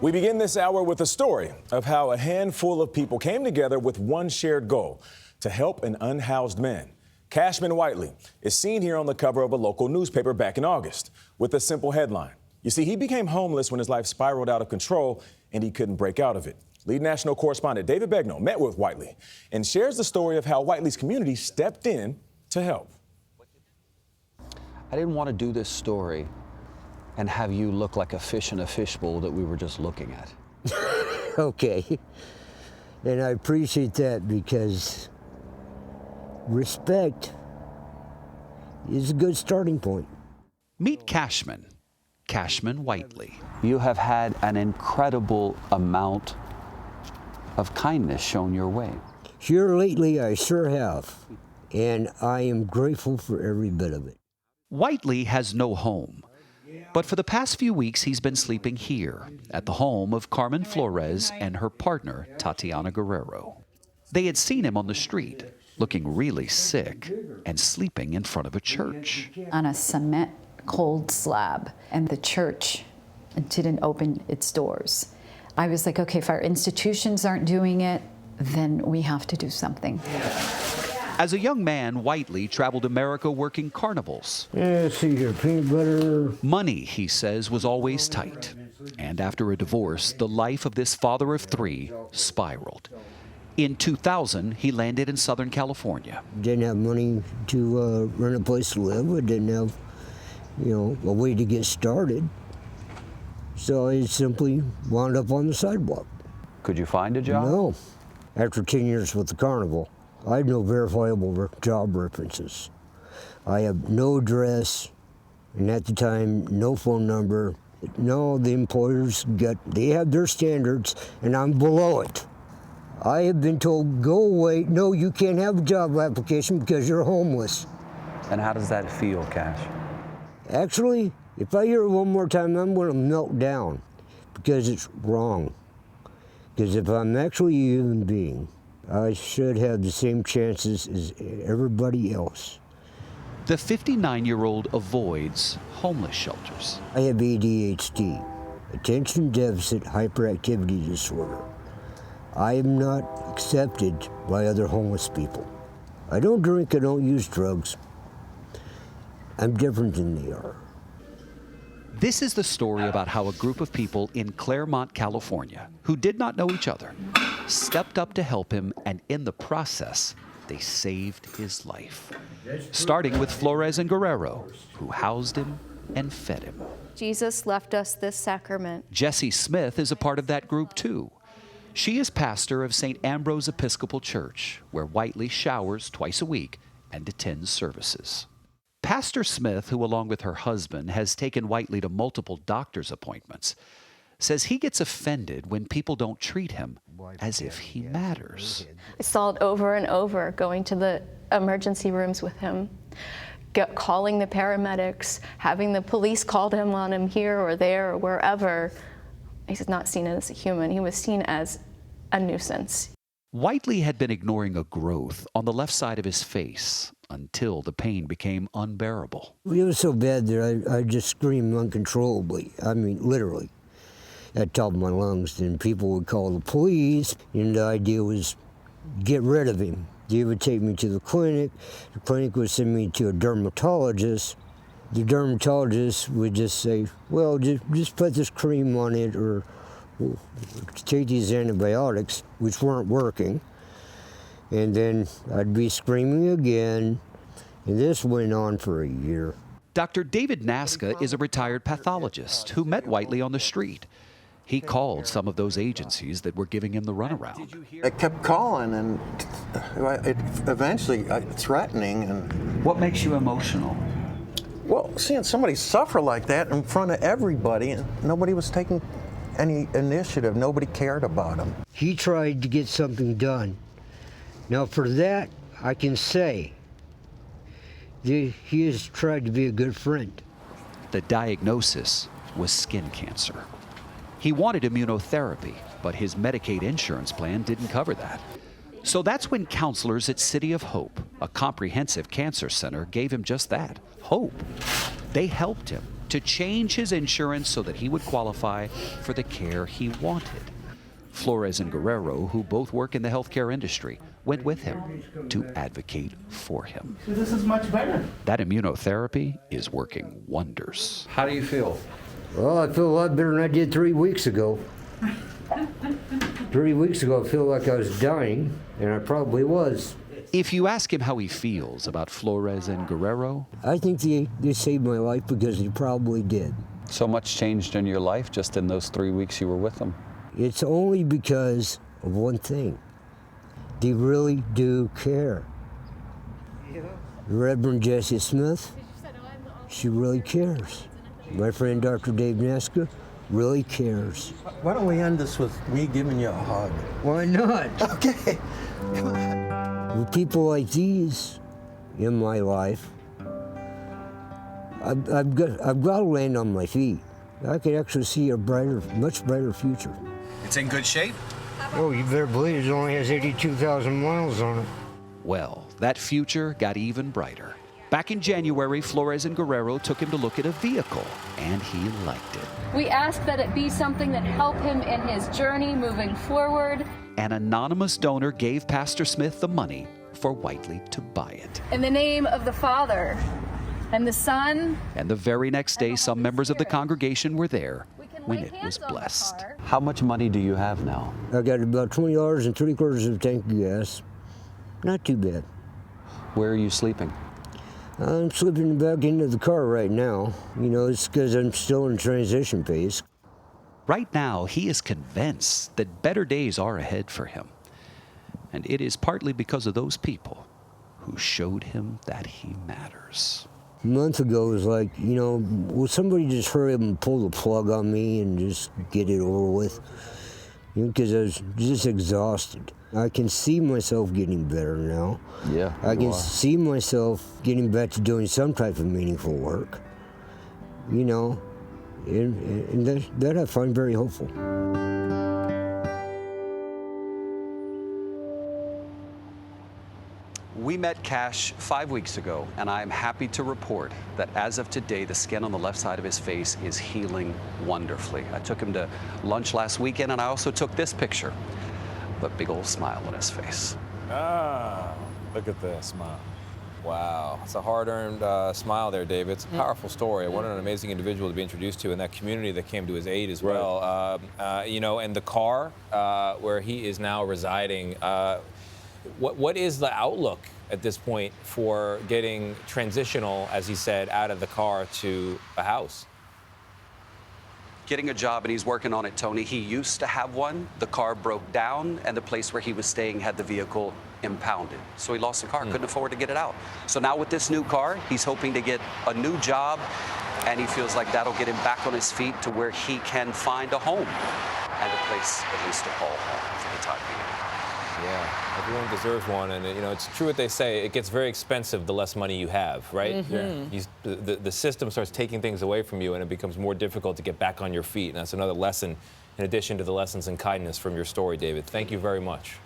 We begin this hour with a story of how a handful of people came together with one shared goal: to help an unhoused man. Cashman Whiteley is seen here on the cover of a local newspaper back in August with a simple headline. You see, he became homeless when his life spiraled out of control and he couldn't break out of it. Lead national correspondent David Begnaud met with Whiteley and shares the story of how Whiteley's community stepped in to help. I didn't want to do this story and have you look like a fish in a fishbowl that we were just looking at. Okay, and I appreciate that, because respect is a good starting point. Meet Cashman Whiteley. You have had an incredible amount of kindness shown your way. Here lately, I sure have, and I am grateful for every bit of it. Whiteley has no home, but for the past few weeks he's been sleeping here at the home of Carmen Flores and her partner, Tatiana Guerrero. They had seen him on the street, looking really sick and sleeping in front of a church. On a cement cold slab, and the church didn't open its doors. I was like, okay, if our institutions aren't doing it, then we have to do something. As a young man, Whiteley traveled America working carnivals. Yeah, see here, peanut butter. Money, he says, was always tight. And after a divorce, the life of this father of three spiraled. In 2000, he landed in Southern California. Didn't have money to rent a place to live. I didn't have, a way to get started. So I simply wound up on the sidewalk. Could you find a job? No. After 10 years with the carnival, I have no verifiable job references. I have no address, and at the time, no phone number. No, the employers they have their standards, and I'm below it. I have been told, go away. No, you can't have a job application because you're homeless. And how does that feel, Cash? Actually, if I hear it one more time, I'm going to melt down, because it's wrong. Because if I'm actually a human being, I should have the same chances as everybody else. The 59-year-old avoids homeless shelters. I have ADHD, attention deficit hyperactivity disorder. I am not accepted by other homeless people. I don't drink, I don't use drugs. I'm different than they are. This is the story about how a group of people in Claremont, California, who did not know each other, stepped up to help him, and in the process, they saved his life. Starting with Flores and Guerrero, who housed him and fed him. Jesus left us this sacrament. Jessie Smith is a part of that group too. She is pastor of St. Ambrose Episcopal Church, where Whiteley showers twice a week and attends services. Pastor Smith, who along with her husband has taken Whiteley to multiple doctor's appointments, says he gets offended when people don't treat him as if he matters. I saw it over and over, going to the emergency rooms with him, calling the paramedics, having the police call him on him here or there or wherever. He's not seen as a human. He was seen as a nuisance. Whiteley had been ignoring a growth on the left side of his face until the pain became unbearable. It was so bad that I just screamed uncontrollably. I mean, literally, at the top of my lungs. Then people would call the police, and the idea was get rid of him. They would take me to the clinic. The clinic would send me to a dermatologist. The dermatologist would just say, well, just put this cream on it, or take these antibiotics, which weren't working. And then I'd be screaming again, and this went on for a year. Dr. David Nasca is a retired pathologist who met Whiteley on the street. He called some of those agencies that were giving him the runaround. I kept calling, and it eventually threatening. And what makes you emotional? Well, seeing somebody suffer like that in front of everybody, and nobody was taking any initiative. Nobody cared about him. He tried to get something done. Now, for that, I can say that he has tried to be a good friend. The diagnosis was skin cancer. He wanted immunotherapy, but his Medicaid insurance plan didn't cover that. So that's when counselors at City of Hope, a comprehensive cancer center, gave him just that, hope. They helped him to change his insurance so that he would qualify for the care he wanted. Flores and Guerrero, who both work in the healthcare industry, went with him to advocate for him. This is much better. That immunotherapy is working wonders. How do you feel? Well, I feel a lot better than I did 3 weeks ago. 3 weeks ago, I feel like I was dying, and I probably was. If you ask him how he feels about Flores and Guerrero, I think they saved my life because they probably did. So much changed in your life just in those 3 weeks you were with them? It's only because of one thing. They really do care. Reverend Jessie Smith, she really cares. My friend Dr. Dave Neska really cares. Why don't we end this with me giving you a hug? Why not? Okay. Come on. With people like these in my life, I've got to land on my feet. I could actually see a much brighter future. It's in good shape? Oh, you better believe it only has 82,000 miles on it. well, that future got even brighter. Back in January, Flores and Guerrero took him to look at a vehicle, and he liked it. We ask that it be something that help him in his journey moving forward. An anonymous donor gave Pastor Smith the money for Whiteley to buy it. In the name of the Father, and the Son, and the very next day, some members of the congregation were there when it was blessed. How much money do you have now? I got about $20 and 3/4 of a tank of gas. Not too bad. Where are you sleeping? I'm slipping back into the car right now. You know, it's because I'm still in transition phase. Right now, he is convinced that better days are ahead for him. And it is partly because of those people who showed him that he matters. A month ago, it was like, you know, will somebody just hurry up and pull the plug on me and just get it over with? You know, because I was just exhausted. I can see myself getting better now. Yeah, I can see myself getting back to doing some type of meaningful work. You know, and that I find very hopeful. We met Cash 5 weeks ago, and I'm happy to report that as of today, the skin on the left side of his face is healing wonderfully. I took him to lunch last weekend, and I also took this picture. The big old smile on his face. Ah, look at that smile. Wow, it's a hard-earned smile there, David. It's a powerful story. What an amazing individual to be introduced to, and that community that came to his aid as well. You know, and the car where he is now residing. What is the outlook at this point for getting transitional, as he said, out of the car to a house? Getting a job, and he's working on it, Tony. He used to have one. The car broke down, and the place where he was staying had the vehicle impounded. So he lost the car, couldn't afford to get it out. So now with this new car, he's hoping to get a new job, and he feels like that'll get him back on his feet to where he can find a home and a place at least to call home for the time being. Yeah, everyone deserves one, and you know it's true what they say. It gets very expensive the less money you have, right? The system starts taking things away from you, and it becomes more difficult to get back on your feet. And that's another lesson, in addition to the lessons in kindness from your story, David. Thank you very much.